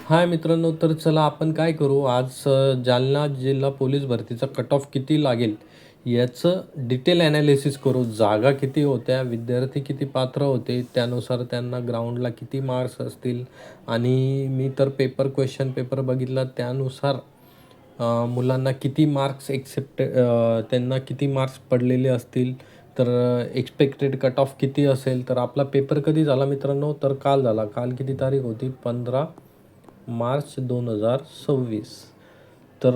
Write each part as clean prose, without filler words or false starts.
हाय मित्रांनो, तर चला आपण काय करू आज जालना जिल्हा पोलीस भरतीचा कट ऑफ किती लागेल याचं डिटेल ॲनालिसिस करू. जागा किती होत्या, विद्यार्थी किती पात्र होते, त्यानुसार त्यांना ग्राउंडला किती मार्क्स असतील आणि मी तर क्वेश्चन पेपर बघितला त्यानुसार मुलांना किती मार्क्स त्यांना किती मार्क्स पडलेले असतील, तर एक्सपेक्टेड कट ऑफ किती असेल. तर आपला पेपर कधी झाला मित्रांनो, तर काल झाला. काल किती तारीख होती? 15 मार्च 2026. तर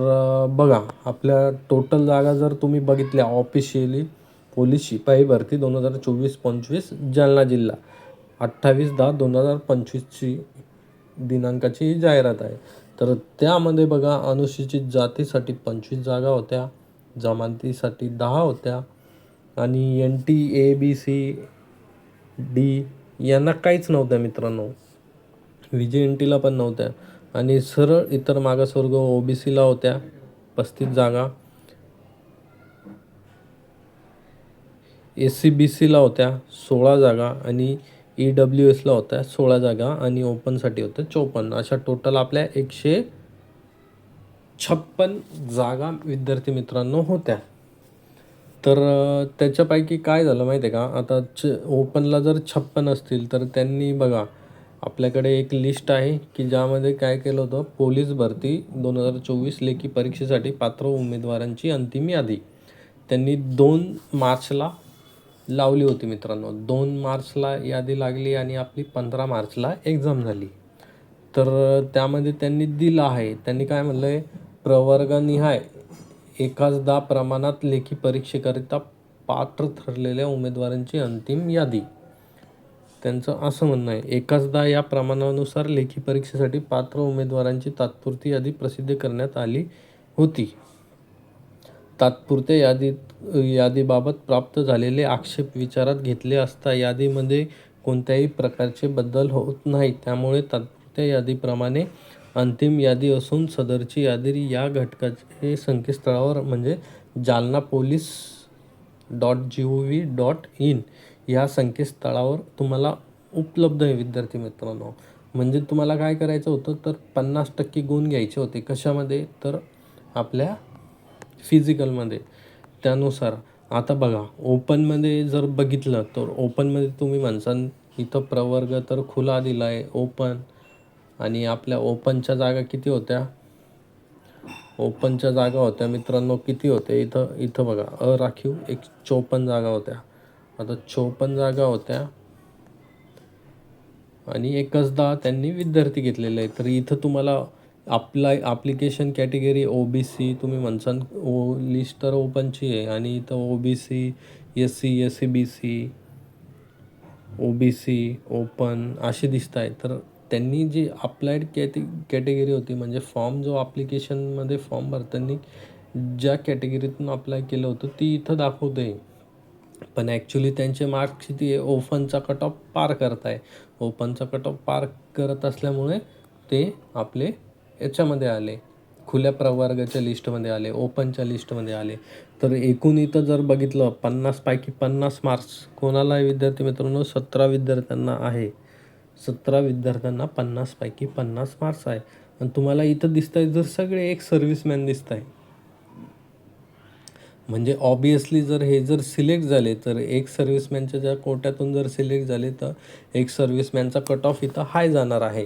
बघा, आपल्या टोटल जागा जर तुम्ही बघितल्या ऑफिशियली पोलीस शिपाई भरती 2024-25 जालना जिल्हा 28/10/2025ची दिनांकाची जाहिरात आहे. तर त्यामध्ये बघा, अनुसूचित जातीसाठी 25 जागा होत्या, जमातीसाठी 10 होत्या आणि NT ABC D यांना काहीच नव्हत्या मित्रांनो. VJNTला पण नव्हत्या आणि सरळ इतर मागासवर्ग OBCला होत्या 35 जागा, SCBCला होत्या 16 जागा आणि EWSला होत्या 16 जागा आणि ओपनसाठी होत्या 54. अशा टोटल आपल्या 156 जागा विद्यार्थी मित्रांनो होत्या. तर त्याच्यापैकी काय झालं माहिती आहे का, आता ओपनला जर 56 असतील तर त्यांनी बघा, आपल्याकडे एक लिस्ट आहे की ज्यामध्ये काय केलं होतं, पोलीस भरती 2024 लेखी परीक्षेसाठी पात्र उमेदवारांची अंतिम यादी त्यांनी 2 मार्चला लावली होती मित्रांनो. 2 मार्चला यादी लागली आणि आपली 15 मार्चला एक्झाम झाली. तर त्यामध्ये त्यांनी दिलं आहे, त्यांनी काय म्हणलं आहे, प्रवर्गनिहाय एकाचदा प्रमाणात लेखी परीक्षेकरिता पात्र ठरलेल्या उमेदवारांची अंतिम यादी. त्यांचं असं म्हणणं आहे, एकाचदा या प्रमाणानुसार लेखी परीक्षेसाठी पात्र उमेदवारांची तात्पुरती यादी प्रसिद्ध करण्यात आली होती. तात्पुरत्या यादीबाबत प्राप्त झालेले आक्षेप विचारात घेतले असता यादीमध्ये कोणत्याही प्रकारचे बदल होत नाहीत. त्यामुळे तात्पुरत्या यादीप्रमाणे अंतिम यादी असून सदरची यादी या घटकाचे संकेतस्थळावर म्हणजे jalnapolice.gov.in या संकेतस्थळावर तुम्हाला उपलब्ध आहे विद्यार्थी मित्रांनो. म्हणजे तुम्हाला काय करायचं होतं, तर 50% गुण घ्यायचे होते. कशामध्ये? तर आपल्या फिजिकलमध्ये. त्यानुसार आता बघा, ओपनमध्ये जर बघितलं तर ओपनमध्ये तुम्ही म्हणसाल इथं प्रवर्ग तर खुला दिला आहे ओपन, आणि आपल्या ओपनच्या जागा किती होत्या? ओपनच्या जागा होत्या मित्रांनो किती होत्या? इथं बघा, अराखीव 54 जागा होत्या. आता 54 जागा होत्या आणि एकचदा त्यांनी विद्यार्थी घेतलेले आहे. तर इथं तुम्हाला ॲप्लिकेशन कॅटेगरी OBC तुम्ही म्हणसाल, लिस्ट तर ओपनची आहे आणि इथं OBC, SC, SCBC, OBC, open असे दिसत आहे. तर त्यांनी जी अप्लाइड कॅटेगरी होती, म्हणजे फॉर्म जो ॲप्लिकेशनमध्ये फॉर्म भरताना ज्या कॅटेगरीतून अप्लाय केलं होतं ती इथं दाखवत आहे. पण ॲक्च्युली त्यांचे मार्क्स किती आहे? ओपनचा कट ऑफ पार करत आहे. ओपनचा कट ऑफ पार करत असल्यामुळे ते आपले याच्यामध्ये आले, खुल्या प्रवर्गाच्या लिस्टमध्ये आले, ओपनच्या लिस्टमध्ये आले. तर एकूण इथं जर बघितलं 50 पैकी 50 मार्क्स कोणाला आहे विद्यार्थी मित्रांनो? 17 विद्यार्थ्यांना आहे. 17 विद्यार्थ्यांना 50 पैकी 50 मार्क्स आहे. आणि तुम्हाला इथं दिसत आहे जर सगळे एक सर्व्हिसमॅन दिसत आहे, म्हणजे ऑब्वियसली जर सिलेक्ट झाले तर एक सर्व्हिसमॅनच्या ज्या कोट्यातून जर सिलेक्ट झाले तर एक सर्व्हिसमॅनचा कट ऑफ इथं हाय जाणार आहे.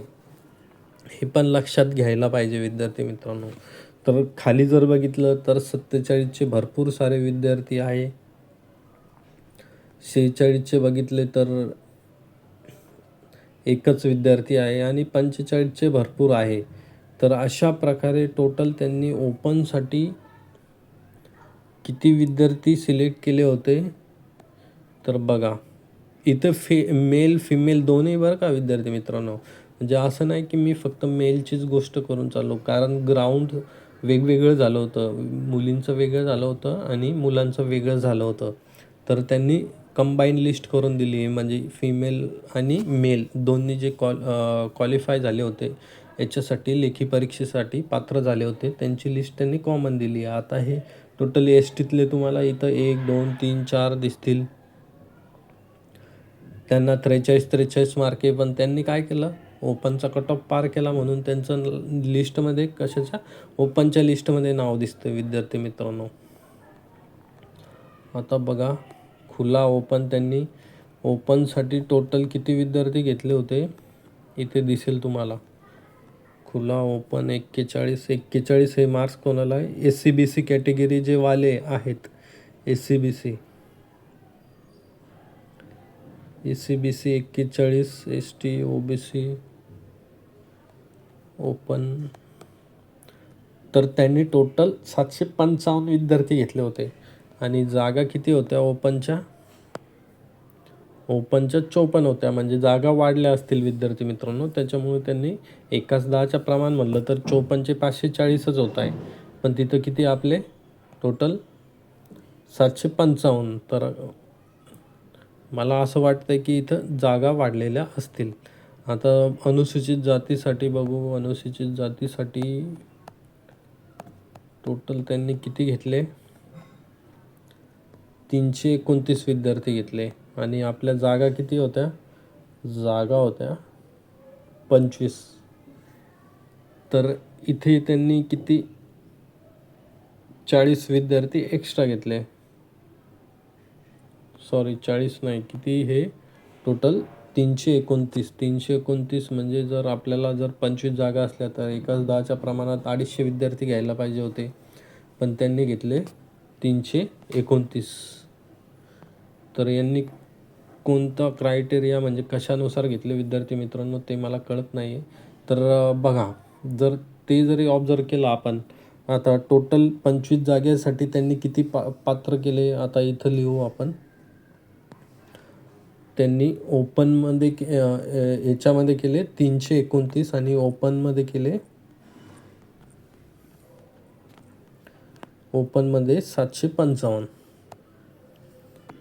हे पण लक्षात घ्यायला पाहिजे विद्यार्थी मित्रांनो. तर खाली जर बघितलं तर 47चे भरपूर सारे विद्यार्थी आहे. 46चे बघितले तर एकच विद्यार्थी आहे आणि 45चे भरपूर आहे. तर अशा प्रकारे टोटल त्यांनी ओपनसाठी किती विद्यार्थी सिलेक्ट केले होते, तर बघा इथं मेल फिमेल दोन्ही बरं का विद्यार्थी मित्रांनो. म्हणजे असं नाही की मी फक्त मेलचीच गोष्ट करून चाललो, कारण ग्राउंड वेगवेगळं झालं होतं. मुलींचं वेगळं झालं होतं आणि मुलांचं वेगळं झालं होतं. तर त्यांनी कंबाईन लिस्ट करून दिली आहे, म्हणजे फिमेल आणि मेल दोन्ही जे क्वालिफाय झाले होते याच्यासाठी, लेखी परीक्षेसाठी पात्र झाले होते, त्यांची लिस्ट त्यांनी कॉमन दिली आहे. आता हे टोटली STतले तुम्हाला इथं 1 2 3 4 दिसतील. त्यांना 43 मार्के, पण त्यांनी काय केलं, ओपनचा कट ऑफ पार केला म्हणून त्यांचं लिस्टमध्ये कशाच्या ओपनच्या लिस्टमध्ये नाव दिसतं विद्यार्थी मित्रांनो. आता बघा खुला ओपन त्यांनी ओपनसाठी टोटल किती विद्यार्थी घेतले होते इथे दिसेल तुम्हाला. खुला ओपन 41 हे मार्क्स कोणाला आहे, SCBC कॅटेगरी जे वाले आहेत, SCBC 41, ST OBC ओपन, तर त्यांनी टोटल 755 विद्यार्थी घेतले होते. आणि जागा किती होत्या ओपनच्या 54 होत्या, म्हणजे जागा वाढल्या असतील विद्यार्थी मित्रांनो. त्याच्यामुळे त्यांनी 1:10च्या प्रमाण म्हणलं तर 54चे 540च होत आहे, पण तिथं किती आपले टोटल 755. तर मला असं वाटतं की इथं जागा वाढलेल्या असतील. आता अनुसूचित जातीसाठी बघू. अनुसूचित जातीसाठी टोटल त्यांनी किती घेतले, 329 विद्यार्थी घेतले. आणि आपल्या जागा किती होत्या, जागा होत्या 25. तर इथे त्यांनी किती 40 विद्यार्थी एक्स्ट्रा घेतले. सॉरी 40 नाही, किती हे टोटल 329 म्हणजे जर आपल्याला जर 25 जागा असल्या तर 1:10च्या प्रमाणात 250 विद्यार्थी घ्यायला पाहिजे होते, पण त्यांनी घेतले 329. तर यांनी कोणता क्रायटेरिया म्हणजे कशानुसार घेतले विद्यार्थी मित्रांनो ते मला कळत नाही आहे. तर बघा जर ते जरी ऑब्झर्व केलं आपण, आता टोटल 25 जागेसाठी त्यांनी किती पात्र केले आता इथं लिहू आपण. त्यांनी ओपनमध्ये याच्यामध्ये केले 329 आणि ओपनमध्ये केले 755.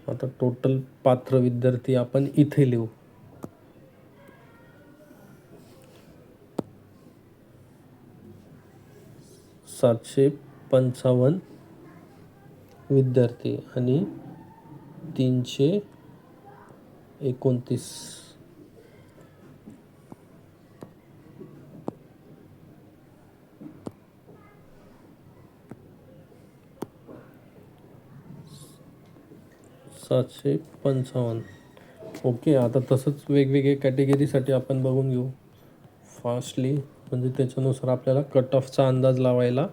आता टोटल पात्र विद्यार्थी आपण इथे लिहू. सातशे 755 विद्यार्थी आणि 329. ओके. आता तसंच वेगवेगळ्या कॅटेगरीसाठी आपण बघून घेऊ फास्टली, म्हणजे त्याच्यानुसार आपल्याला कट ऑफचा अंदाज लावायला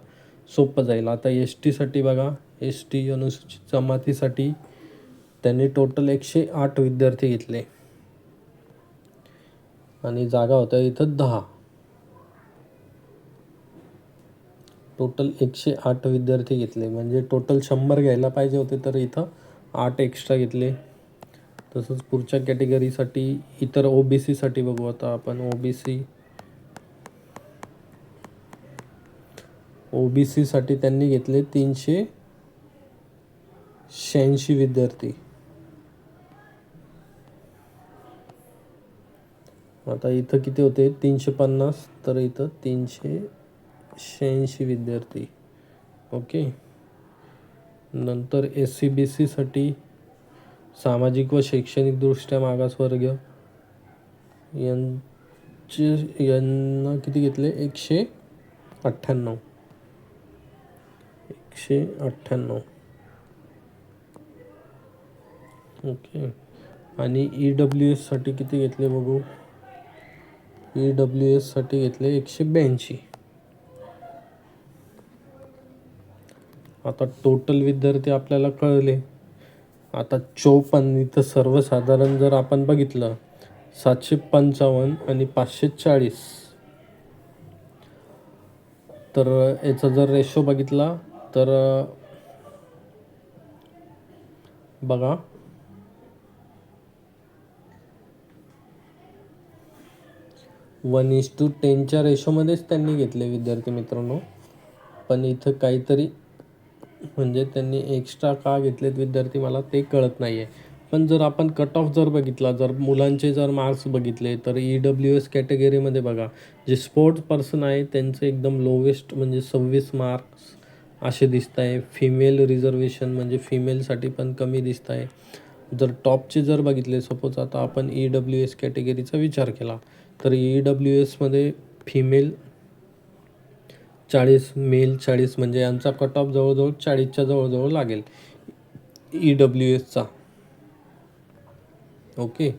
सोपं जाईल. आता STसाठी बघा, ST अनुसूचित जमातीसाठी त्यांनी टोटल 108 विद्यार्थी घेतले आणि जागा होत्या इथं 10. टोटल 108 विद्यार्थी घेतले, म्हणजे टोटल 100 घ्यायला पाहिजे होते, तर इथं 8 एक्स्ट्रा घेतले. तसंच पुढच्या कॅटेगरीसाठी इतर OBCसाठी बघू. आता आपण OBCसाठी त्यांनी घेतले 386 विद्यार्थी. आता इथं किती होते 350, तर इथं 386 विद्यार्थी. ओके. नंतर SCBCसाठी सामाजिक व शैक्षणिकदृष्ट्या मागासवर्ग यांना किती घेतले 198. ओके. आणि EWSसाठी किती घेतले बघू. EWSसाठी घेतले 182. आता टोटल विद्यार्थी आपल्याला कळले. आता 54 इथं सर्वसाधारण जर आपण बघितलं 755 आणि 540, तर याचा जर रेशो बघितला तर बघा 1:10च्या रेशोमध्येच त्यांनी घेतले विद्यार्थी मित्रांनो. पण इथं काहीतरी म्हणजे त्यांनी एक्स्ट्रा का घेतलेत विद्यार्थी मला ते कळत नाही आहे. पण जर आपण कट ऑफ जर बघितला, जर मुलांचे जर मार्क्स बघितले तर EWS कॅटेगरीमध्ये बघा जे स्पोर्ट्स पर्सन आहे त्यांचे एकदम लोवेस्ट म्हणजे 26 मार्क्स असे दिसत आहे. फिमेल रिझर्वेशन म्हणजे फिमेलसाठी पण कमी दिसत आहे. जर टॉपचे जर बघितले, सपोज आता आपण EWS कॅटेगरीचा विचार केला तर EWSमध्ये फिमेल 40, मेल 40, म्हणजे यांचा कट ऑफ जवळजवळ 40च्या जवळजवळ लागेल EWSचा. ओके,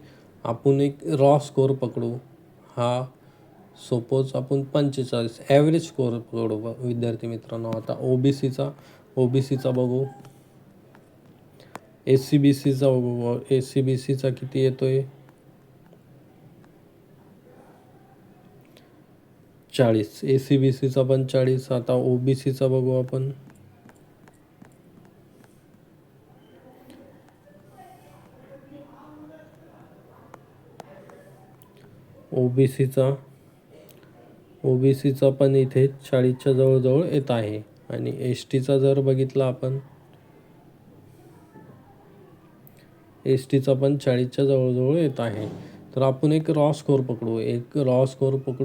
आपण एक रॉ स्कोअर पकडू. हा सपोज आपण 45 ॲव्हरेज स्कोअर पकडू विद्यार्थी मित्रांनो. आता ओबीसीचा बघू, SCBCचा बघू. SCBCचा किती येतोय? 40. SCBCचा पण 40. आता OBCचा बघू आपण. ओबीसीचा पण इथे 40च्या जवळजवळ येत आहे. आणि STचा जर बघितला आपण, STचा पण 40च्या जवळजवळ येत आहे. तर आपण एक रॉ स्कोअर पकडू.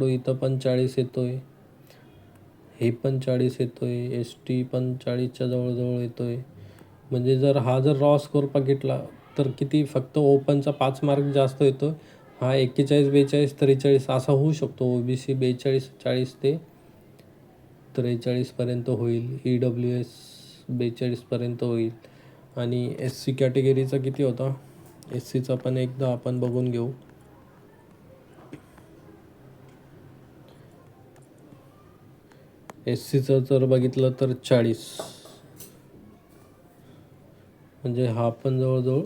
इथं पण 40 येतोय, हे पण 40 येतोय, ST पण 40च्या जवळजवळ येतोय. म्हणजे जर रॉ स्कोअर बघितला तर किती, फक्त ओपनचा 5 मार्क जास्त येतो. हा 41, 42, 43 असा होऊ शकतो. OBC 42, 40 ते 43पर्यंत होईल. EWS 42पर्यंत होईल. आणि SC कॅटेगरीचा किती होता? SCचा पण एकदा आपण बघून घेऊ. SCचं जर बघितलं तर 40, म्हणजे हा पण जवळजवळ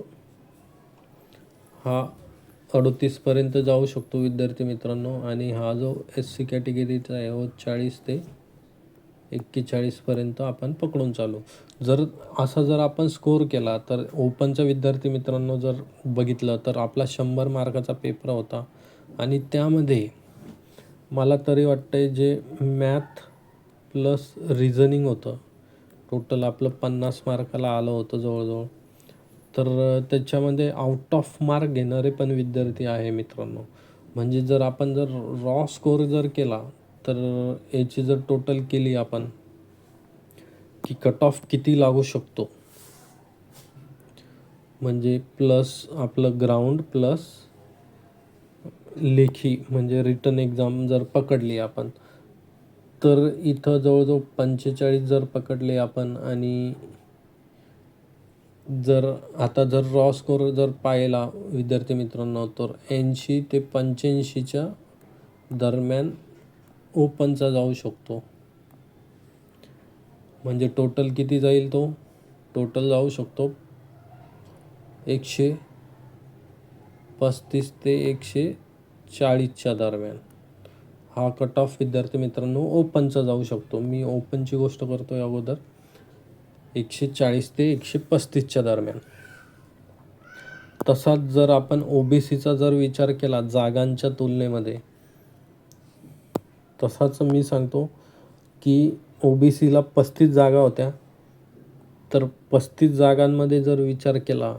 38पर्यंत जाऊ शकतो विद्यार्थी मित्रांनो. आणि हा जो SC कॅटेगरीचा आहे 40 ते 41पर्यंत आपण पकडून चालू. जर आपण स्कोअर केला तर ओपनचा विद्यार्थी मित्रांनो जर बघितलं तर आपला 100 मार्काचा पेपर होता. आणि त्यामध्ये मला तरी वाटतंय जे मॅथ प्लस रिझनिंग होतं, टोटल आपलं 50 मार्काला आलं होतं जवळजवळ. तर त्याच्यामध्ये आउट ऑफ मार्क घेणारे पण विद्यार्थी आहे मित्रांनो. म्हणजे जर आपण रॉ स्कोअर जर केला तर याची जर टोटल केली आपण की कट ऑफ किती लागू शकतो, म्हणजे प्लस आपलं ग्राउंड प्लस लेखी म्हणजे रिटन एक्झाम जर पकडली आपण, तर इथं जवळजवळ 45 जर पकडले आपण. आणि जर रॉ स्कोअर जर पाहिला विद्यार्थी मित्रांनो तर 80 ते 85च्या दरम्यान ओपनचा जाऊ शकतो. म्हणजे टोटल किती जाईल, तो टोटल जाऊ शकतो 135 ते 140च्या दरम्यान. हा कट ऑफ विद्यार्थी मित्रांनो ओपनचा जाऊ शकतो. मी ओपनची गोष्ट करतोय अगोदर. 140 ते 135च्या दरम्यान. तसाच जर आपण OBCचा जर विचार केला जागांच्या तुलनेमध्ये, तसाच मी सांगतो की OBCला 35 जागा होत्या. तर 35 जागांमध्ये जर विचार केला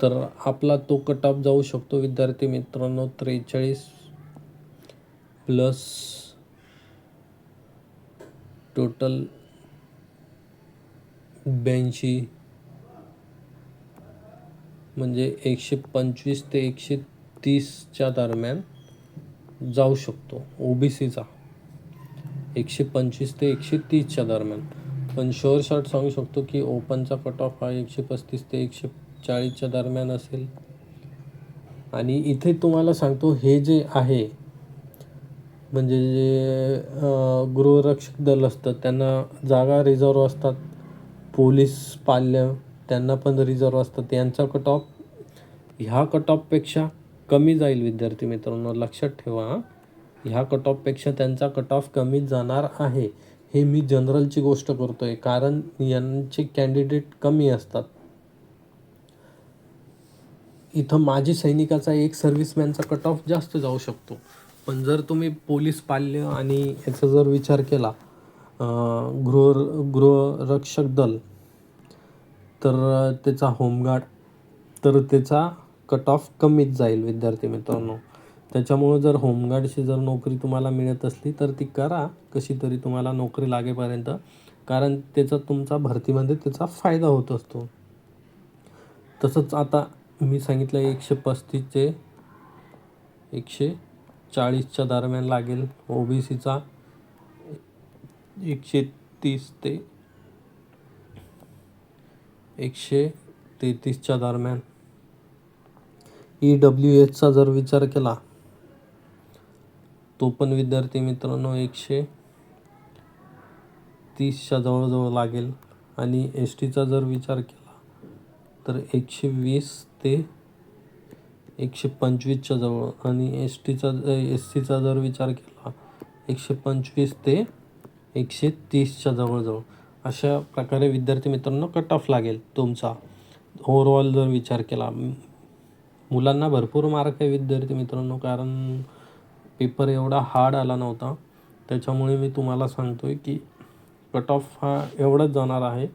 तर आपला तो कट ऑफ जाऊ शकतो विद्यार्थी मित्रांनो 43 प्लस टोटल 82, म्हणजे 125 ते 130च्या दरम्यान जाऊ शकतो OBCचा. 125 ते 130च्या दरम्यान. पण शुअर शॉट सांगू शकतो की ओपनचा कट ऑफ हा 135 ते 140च्या दरम्यान असेल. आणि इथे तुम्हाला सांगतो, हे जे आहे म्हणजे जे गृहरक्षक दल असतं त्यांना जागा रिझर्व असतात. पोलीस पाल्य त्यांना पण रिझर्व असतात. यांचा कट ऑफ ह्या कट ऑफपेक्षा कमी जाईल विद्यार्थी मित्रांनो, लक्षात ठेवा. ह्या कट ऑफपेक्षा त्यांचा कट ऑफ कमी जाणार आहे. हे मी जनरलची गोष्ट करतोय, कारण यांचे कॅन्डिडेट कमी असतात. इथं माजी सैनिकाचा एक सर्व्हिसमॅनचा कट ऑफ जास्त जाऊ शकतो. पण जर तुम्ही पोलीस पाल्य आणि याचा जर विचार केला गृहरक्षक दल, तर त्याचा होमगार्ड, तर त्याचा कट ऑफ कमीच जाईल विद्यार्थी मित्रांनो. त्याच्यामुळं जर होमगार्डची जर नोकरी तुम्हाला मिळत असली तर ती करा कशी तरी तुम्हाला नोकरी लागेपर्यंत, कारण त्याचा तुमचा भरतीमध्ये त्याचा फायदा होत असतो. तसंच आता मी सांगितलं 135 ते 140 40च्या दरम्यान लागेल. OBCचा 130 ते 133च्या दरम्यान. EWSचा जर विचार केला तो पण विद्यार्थी मित्रांनो 130च्या जवळजवळ लागेल. आणि STचा जर विचार केला तर 120 ते 125च्या जवळ. आणि SCचा जर विचार केला 125 ते 130च्या जवळजवळ. अशा प्रकारे विद्यार्थी मित्रांनो कट ऑफ लागेल तुमचा. ओव्हरऑल जर विचार केला, मुलांना भरपूर मार्क आहे विद्यार्थी मित्रांनो, कारण पेपर एवढा हार्ड आला नव्हता. त्याच्यामुळे मी तुम्हाला सांगतो आहे की कट ऑफ हा एवढाच जाणार आहे.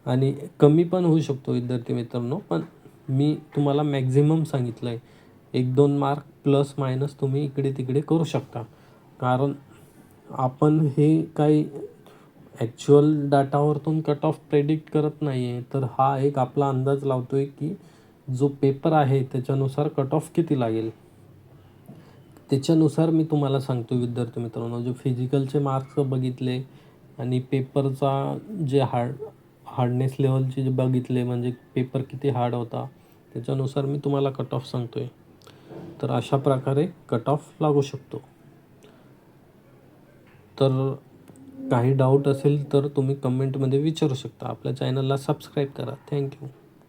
आणि कमी पण होऊ शकतो विद्यार्थी मित्रांनो, पण मी तुम्हाला मॅक्झिमम सांगितलं आहे. 1-2 मार्क प्लस मायनस तुम्ही इकडे तिकडे करू शकता. कारण आपण हे काही ॲक्च्युअल डाटावरतून कट ऑफ प्रेडिक्ट करत नाही आहे. तर हा एक आपला अंदाज लावतो आहे की जो पेपर आहे त्याच्यानुसार कट ऑफ किती लागेल. त्याच्यानुसार मी तुम्हाला सांगतो विद्यार्थी मित्रांनो. जे फिजिकलचे मार्क्स बघितले आणि पेपरचा जे हार्डनेस लेवलचे जे बघितले, म्हणजे पेपर किती हार्ड होता, त्याच्यानुसार मी तुम्हाला कट ऑफ सांगतो आहे. तर अशा प्रकारे कट ऑफ लागू शकतो. तर काही डाऊट असेल तर तुम्ही कमेंटमध्ये विचारू शकता. आपल्या चॅनलला सबस्क्राईब करा. थँक्यू.